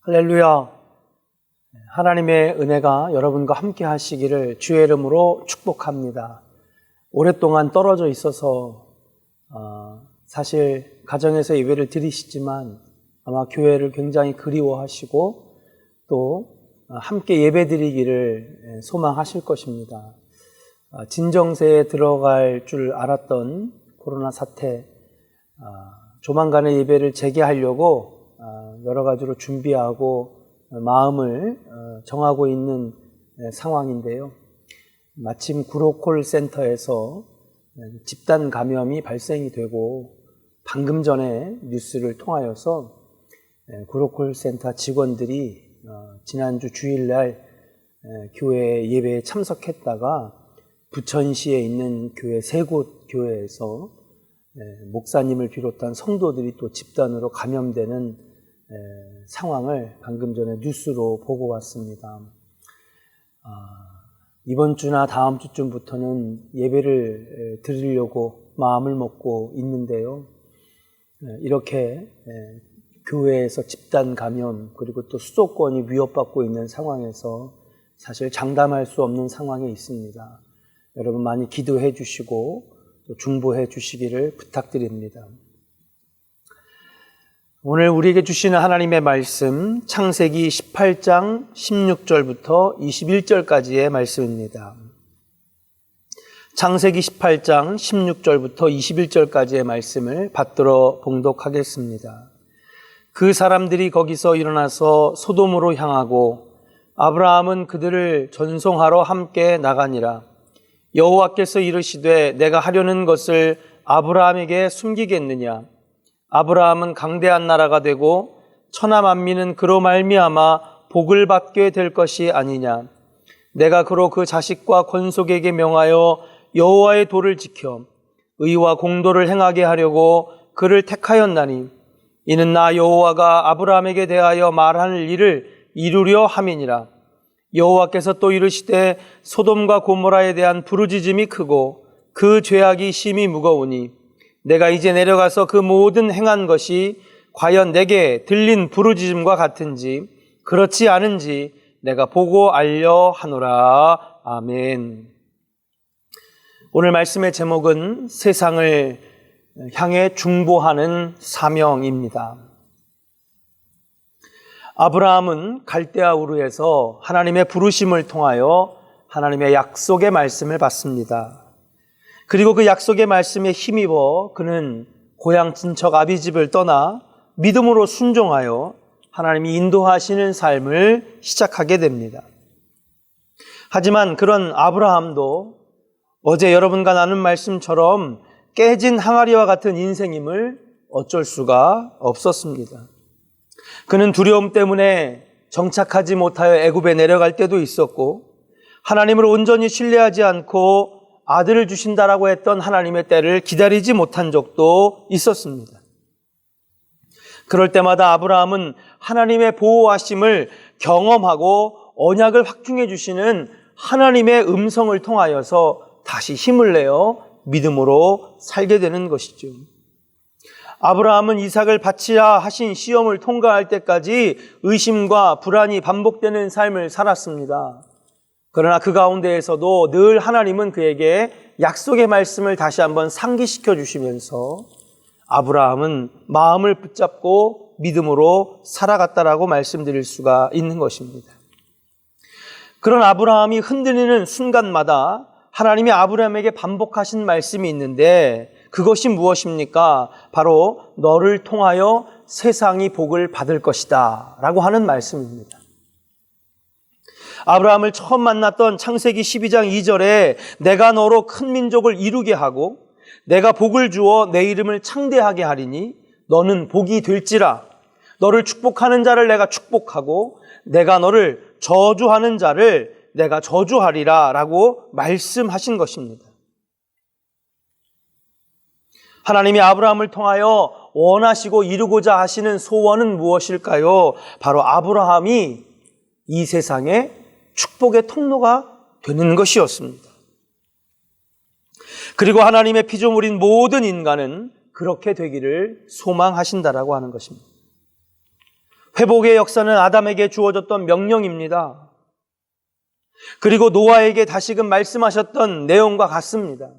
할렐루야. 하나님의 은혜가 여러분과 함께 하시기를 주의 이름으로 축복합니다. 오랫동안 떨어져 있어서 사실 가정에서 예배를 드리시지만 아마 교회를 굉장히 그리워하시고 또 함께 예배 드리기를 소망하실 것입니다. 진정세에 들어갈 줄 알았던 코로나 사태, 조만간에 예배를 재개하려고 여러 가지로 준비하고 마음을 정하고 있는 상황인데요. 마침 구로콜 센터에서 집단 감염이 발생이 되고 방금 전에 뉴스를 통하여서 구로콜 센터 직원들이 지난주 주일날 교회 예배에 참석했다가 부천시에 있는 교회 세 곳 교회에서 목사님을 비롯한 성도들이 또 집단으로 감염되는 상황을 방금 전에 뉴스로 보고 왔습니다. 이번 주나 다음 주쯤부터는 예배를 드리려고 마음을 먹고 있는데요. 이렇게 교회에서 집단 감염 그리고 또 수도권이 위협받고 있는 상황에서 사실 장담할 수 없는 상황에 있습니다. 여러분 많이 기도해 주시고 또 중보해 주시기를 부탁드립니다. 오늘 우리에게 주시는 하나님의 말씀 창세기 18장 16절부터 21절까지의 말씀입니다. 창세기 18장 16절부터 21절까지의 말씀을 받들어 봉독하겠습니다. 그 사람들이 거기서 일어나서 소돔으로 향하고 아브라함은 그들을 전송하러 함께 나가니라. 여호와께서 이르시되 내가 하려는 것을 아브라함에게 숨기겠느냐. 아브라함은 강대한 나라가 되고 천하 만민은 그로 말미암아 복을 받게 될 것이 아니냐. 내가 그로 그 자식과 권속에게 명하여 여호와의 도를 지켜 의와 공도를 행하게 하려고 그를 택하였나니 이는 나 여호와가 아브라함에게 대하여 말하는 일을 이루려 함이니라. 여호와께서 또 이르시되 소돔과 고모라에 대한 부르짖음이 크고 그 죄악이 심히 무거우니 내가 이제 내려가서 그 모든 행한 것이 과연 내게 들린 부르짖음과 같은지 그렇지 않은지 내가 보고 알려 하노라. 아멘. 오늘 말씀의 제목은 세상을 향해 중보하는 사명입니다. 아브라함은 갈대아 우르에서 하나님의 부르심을 통하여 하나님의 약속의 말씀을 받습니다. 그리고 그 약속의 말씀에 힘입어 그는 고향 친척 아비집을 떠나 믿음으로 순종하여 하나님이 인도하시는 삶을 시작하게 됩니다. 하지만 그런 아브라함도 어제 여러분과 나눈 말씀처럼 깨진 항아리와 같은 인생임을 어쩔 수가 없었습니다. 그는 두려움 때문에 정착하지 못하여 애굽에 내려갈 때도 있었고 하나님을 온전히 신뢰하지 않고 아들을 주신다라고 했던 하나님의 때를 기다리지 못한 적도 있었습니다. 그럴 때마다 아브라함은 하나님의 보호하심을 경험하고 언약을 확증해 주시는 하나님의 음성을 통하여서 다시 힘을 내어 믿음으로 살게 되는 것이죠. 아브라함은 이삭을 바치라 하신 시험을 통과할 때까지 의심과 불안이 반복되는 삶을 살았습니다. 그러나 그 가운데에서도 늘 하나님은 그에게 약속의 말씀을 다시 한번 상기시켜 주시면서 아브라함은 마음을 붙잡고 믿음으로 살아갔다라고 말씀드릴 수가 있는 것입니다. 그런 아브라함이 흔들리는 순간마다 하나님이 아브라함에게 반복하신 말씀이 있는데 그것이 무엇입니까? 바로 너를 통하여 세상이 복을 받을 것이다 라고 하는 말씀입니다. 아브라함을 처음 만났던 창세기 12장 2절에 내가 너로 큰 민족을 이루게 하고 내가 복을 주어 내 이름을 창대하게 하리니 너는 복이 될지라. 너를 축복하는 자를 내가 축복하고 내가 너를 저주하는 자를 내가 저주하리라 라고 말씀하신 것입니다. 하나님이 아브라함을 통하여 원하시고 이루고자 하시는 소원은 무엇일까요? 바로 아브라함이 이 세상에 축복의 통로가 되는 것이었습니다. 그리고 하나님의 피조물인 모든 인간은 그렇게 되기를 소망하신다라고 하는 것입니다. 회복의 역사는 아담에게 주어졌던 명령입니다. 그리고 노아에게 다시금 말씀하셨던 내용과 같습니다.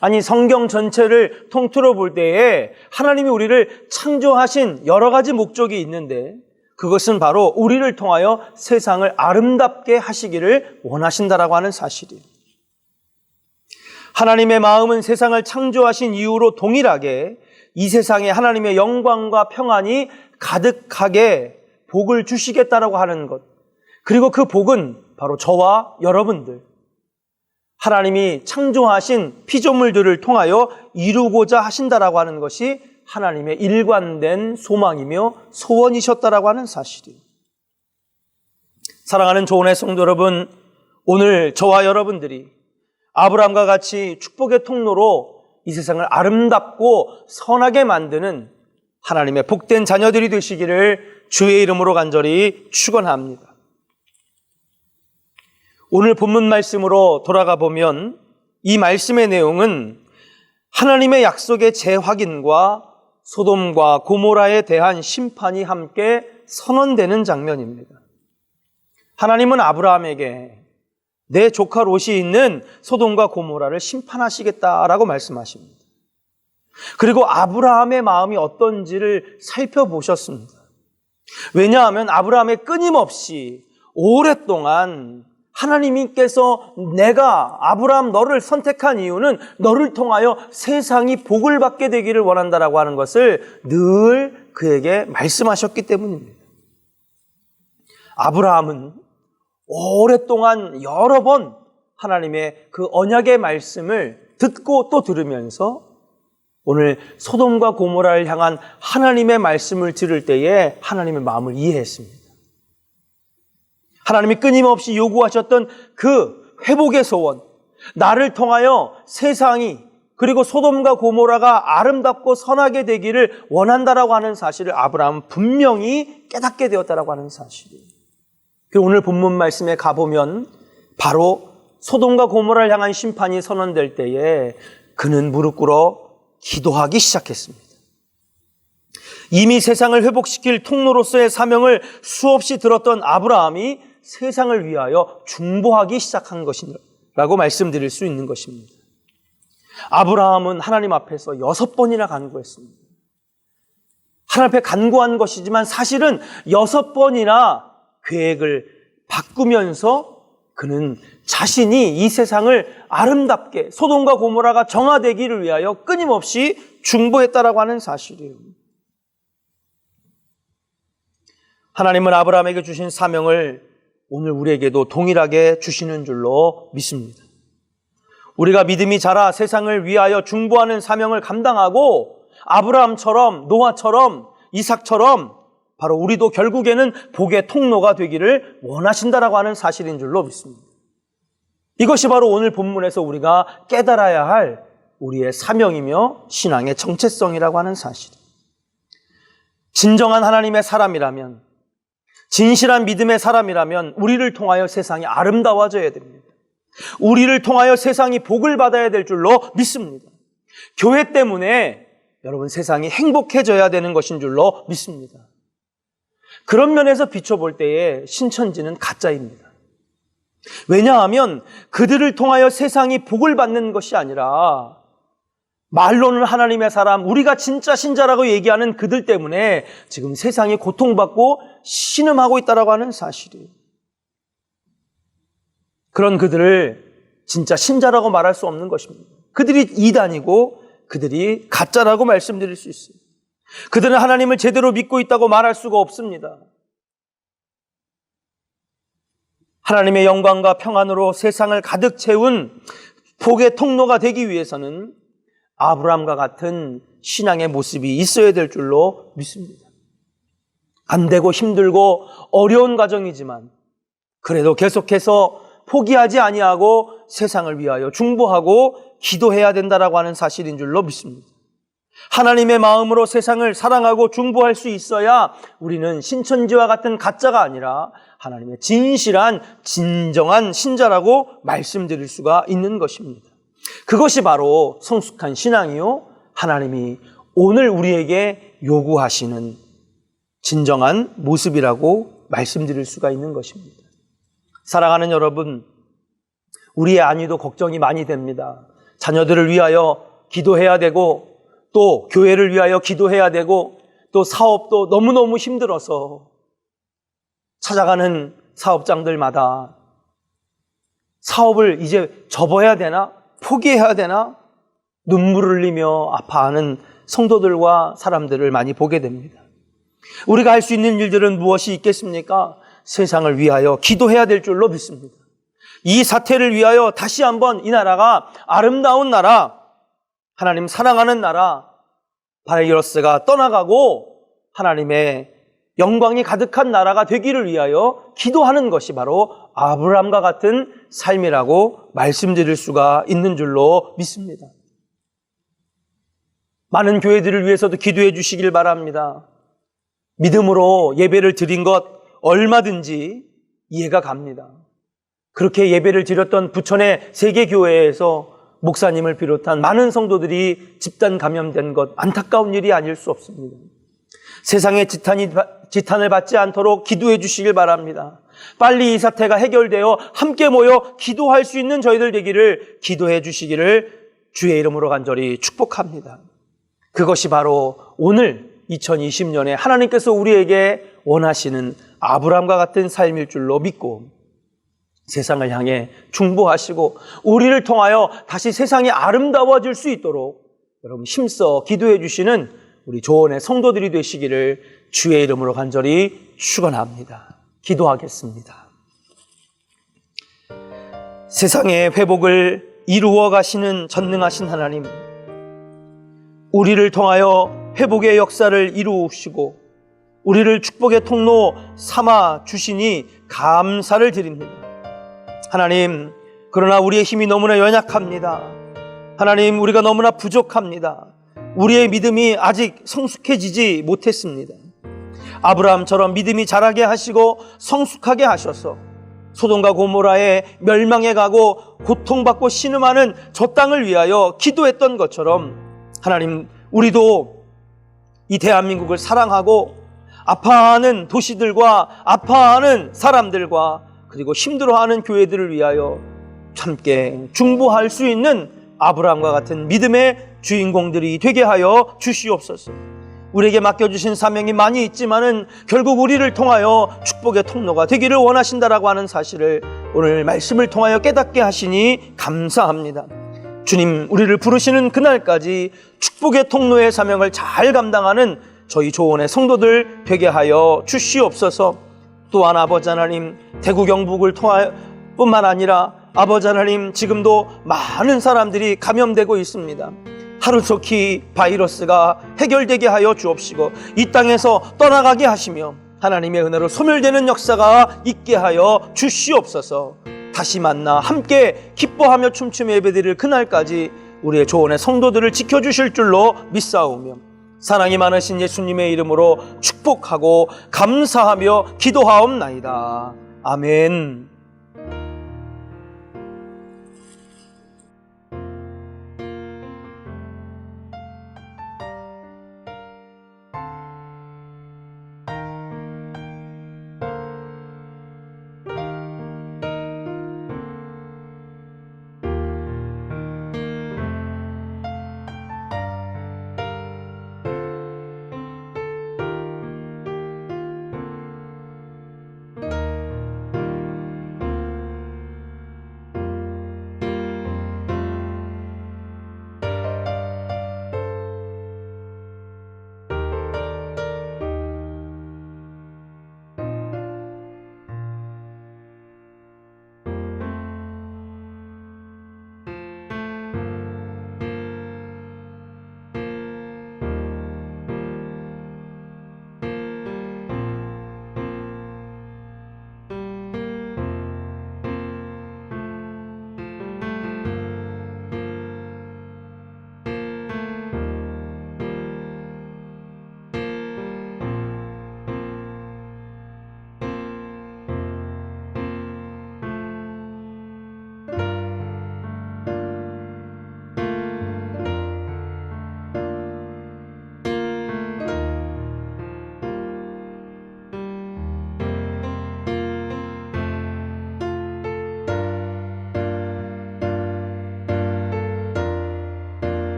아니, 성경 전체를 통틀어 볼 때에 하나님이 우리를 창조하신 여러 가지 목적이 있는데 그것은 바로 우리를 통하여 세상을 아름답게 하시기를 원하신다라고 하는 사실이에요. 하나님의 마음은 세상을 창조하신 이후로 동일하게 이 세상에 하나님의 영광과 평안이 가득하게 복을 주시겠다라고 하는 것. 그리고 그 복은 바로 저와 여러분들, 하나님이 창조하신 피조물들을 통하여 이루고자 하신다라고 하는 것이 하나님의 일관된 소망이며 소원이셨다라고 하는 사실이에요. 사랑하는 조은의 성도 여러분, 오늘 저와 여러분들이 아브라함과 같이 축복의 통로로 이 세상을 아름답고 선하게 만드는 하나님의 복된 자녀들이 되시기를 주의 이름으로 간절히 축원합니다. 오늘 본문 말씀으로 돌아가 보면 이 말씀의 내용은 하나님의 약속의 재확인과 소돔과 고모라에 대한 심판이 함께 선언되는 장면입니다. 하나님은 아브라함에게 내 조카 롯이 있는 소돔과 고모라를 심판하시겠다라고 말씀하십니다. 그리고 아브라함의 마음이 어떤지를 살펴보셨습니다. 왜냐하면 아브라함의 끊임없이 오랫동안 하나님께서 내가 아브라함 너를 선택한 이유는 너를 통하여 세상이 복을 받게 되기를 원한다라고 하는 것을 늘 그에게 말씀하셨기 때문입니다. 아브라함은 오랫동안 여러 번 하나님의 그 언약의 말씀을 듣고 또 들으면서 오늘 소돔과 고모라를 향한 하나님의 말씀을 들을 때에 하나님의 마음을 이해했습니다. 하나님이 끊임없이 요구하셨던 그 회복의 소원, 나를 통하여 세상이 그리고 소돔과 고모라가 아름답고 선하게 되기를 원한다라고 하는 사실을 아브라함은 분명히 깨닫게 되었다라고 하는 사실이에요. 그리고 오늘 본문 말씀에 가보면 바로 소돔과 고모라를 향한 심판이 선언될 때에 그는 무릎 꿇어 기도하기 시작했습니다. 이미 세상을 회복시킬 통로로서의 사명을 수없이 들었던 아브라함이 세상을 위하여 중보하기 시작한 것이라고 말씀드릴 수 있는 것입니다. 아브라함은 하나님 앞에서 6번이나 간구했습니다. 하나님 앞에 간구한 것이지만 사실은 6번이나 계획을 바꾸면서 그는 자신이 이 세상을 아름답게 소돔과 고모라가 정화되기를 위하여 끊임없이 중보했다라고 하는 사실이에요. 하나님은 아브라함에게 주신 사명을 오늘 우리에게도 동일하게 주시는 줄로 믿습니다. 우리가 믿음이 자라 세상을 위하여 중보하는 사명을 감당하고 아브라함처럼 노아처럼 이삭처럼 바로 우리도 결국에는 복의 통로가 되기를 원하신다라고 하는 사실인 줄로 믿습니다. 이것이 바로 오늘 본문에서 우리가 깨달아야 할 우리의 사명이며 신앙의 정체성이라고 하는 사실입니다. 진정한 하나님의 사람이라면, 진실한 믿음의 사람이라면 우리를 통하여 세상이 아름다워져야 됩니다. 우리를 통하여 세상이 복을 받아야 될 줄로 믿습니다. 교회 때문에 여러분 세상이 행복해져야 되는 것인 줄로 믿습니다. 그런 면에서 비춰볼 때에 신천지는 가짜입니다. 왜냐하면 그들을 통하여 세상이 복을 받는 것이 아니라 말로는 하나님의 사람, 우리가 진짜 신자라고 얘기하는 그들 때문에 지금 세상이 고통받고 신음하고 있다라고 하는 사실이에요. 그런 그들을 진짜 신자라고 말할 수 없는 것입니다. 그들이 이단이고 그들이 가짜라고 말씀드릴 수 있습니다. 그들은 하나님을 제대로 믿고 있다고 말할 수가 없습니다. 하나님의 영광과 평안으로 세상을 가득 채운 복의 통로가 되기 위해서는 아브라함과 같은 신앙의 모습이 있어야 될 줄로 믿습니다. 안 되고 힘들고 어려운 과정이지만 그래도 계속해서 포기하지 아니하고 세상을 위하여 중보하고 기도해야 된다라고 하는 사실인 줄로 믿습니다. 하나님의 마음으로 세상을 사랑하고 중보할 수 있어야 우리는 신천지와 같은 가짜가 아니라 하나님의 진실한 진정한 신자라고 말씀드릴 수가 있는 것입니다. 그것이 바로 성숙한 신앙이요, 하나님이 오늘 우리에게 요구하시는 진정한 모습이라고 말씀드릴 수가 있는 것입니다. 사랑하는 여러분, 우리의 안위도 걱정이 많이 됩니다. 자녀들을 위하여 기도해야 되고, 또 교회를 위하여 기도해야 되고, 또 사업도 너무너무 힘들어서 찾아가는 사업장들마다 사업을 이제 접어야 되나? 포기해야 되나? 눈물을 흘리며 아파하는 성도들과 사람들을 많이 보게 됩니다. 우리가 할 수 있는 일들은 무엇이 있겠습니까? 세상을 위하여 기도해야 될 줄로 믿습니다. 이 사태를 위하여 다시 한번 이 나라가 아름다운 나라, 하나님 사랑하는 나라, 바이러스가 떠나가고 하나님의 영광이 가득한 나라가 되기를 위하여 기도하는 것이 바로 아브라함과 같은 삶이라고 말씀드릴 수가 있는 줄로 믿습니다. 많은 교회들을 위해서도 기도해 주시길 바랍니다. 믿음으로 예배를 드린 것 얼마든지 이해가 갑니다. 그렇게 예배를 드렸던 부천의 세계교회에서 목사님을 비롯한 많은 성도들이 집단 감염된 것 안타까운 일이 아닐 수 없습니다. 세상의 지탄을 받지 않도록 기도해 주시길 바랍니다. 빨리 이 사태가 해결되어 함께 모여 기도할 수 있는 저희들 되기를 기도해 주시기를 주의 이름으로 간절히 축복합니다. 그것이 바로 오늘 2020년에 하나님께서 우리에게 원하시는 아브라함과 같은 삶일 줄로 믿고 세상을 향해 중보하시고 우리를 통하여 다시 세상이 아름다워질 수 있도록 여러분 힘써 기도해 주시는 우리 조언의 성도들이 되시기를 주의 이름으로 간절히 축원합니다. 기도하겠습니다. 세상의 회복을 이루어 가시는 전능하신 하나님, 우리를 통하여 회복의 역사를 이루시고 우리를 축복의 통로 삼아 주시니 감사를 드립니다. 하나님, 그러나 우리의 힘이 너무나 연약합니다. 하나님, 우리가 너무나 부족합니다. 우리의 믿음이 아직 성숙해지지 못했습니다. 아브라함처럼 믿음이 자라게 하시고 성숙하게 하셔서 소돔과 고모라에 멸망해 가고 고통받고 신음하는 저 땅을 위하여 기도했던 것처럼 하나님, 우리도 이 대한민국을 사랑하고 아파하는 도시들과 아파하는 사람들과 그리고 힘들어하는 교회들을 위하여 함께 중보할 수 있는 아브라함과 같은 믿음의 주인공들이 되게 하여 주시옵소서. 우리에게 맡겨주신 사명이 많이 있지만은 결국 우리를 통하여 축복의 통로가 되기를 원하신다라고 하는 사실을 오늘 말씀을 통하여 깨닫게 하시니 감사합니다. 주님, 우리를 부르시는 그날까지 축복의 통로의 사명을 잘 감당하는 저희 조언의 성도들 되게 하여 주시옵소서. 또한 아버지 하나님, 대구 경북을 통하여 뿐만 아니라 아버지 하나님, 지금도 많은 사람들이 감염되고 있습니다. 하루속히 바이러스가 해결되게 하여 주옵시고 이 땅에서 떠나가게 하시며 하나님의 은혜로 소멸되는 역사가 있게 하여 주시옵소서. 다시 만나 함께 기뻐하며 춤추며 예배드릴 그날까지 우리의 조언의 성도들을 지켜주실 줄로 믿사오며 사랑이 많으신 예수님의 이름으로 축복하고 감사하며 기도하옵나이다. 아멘.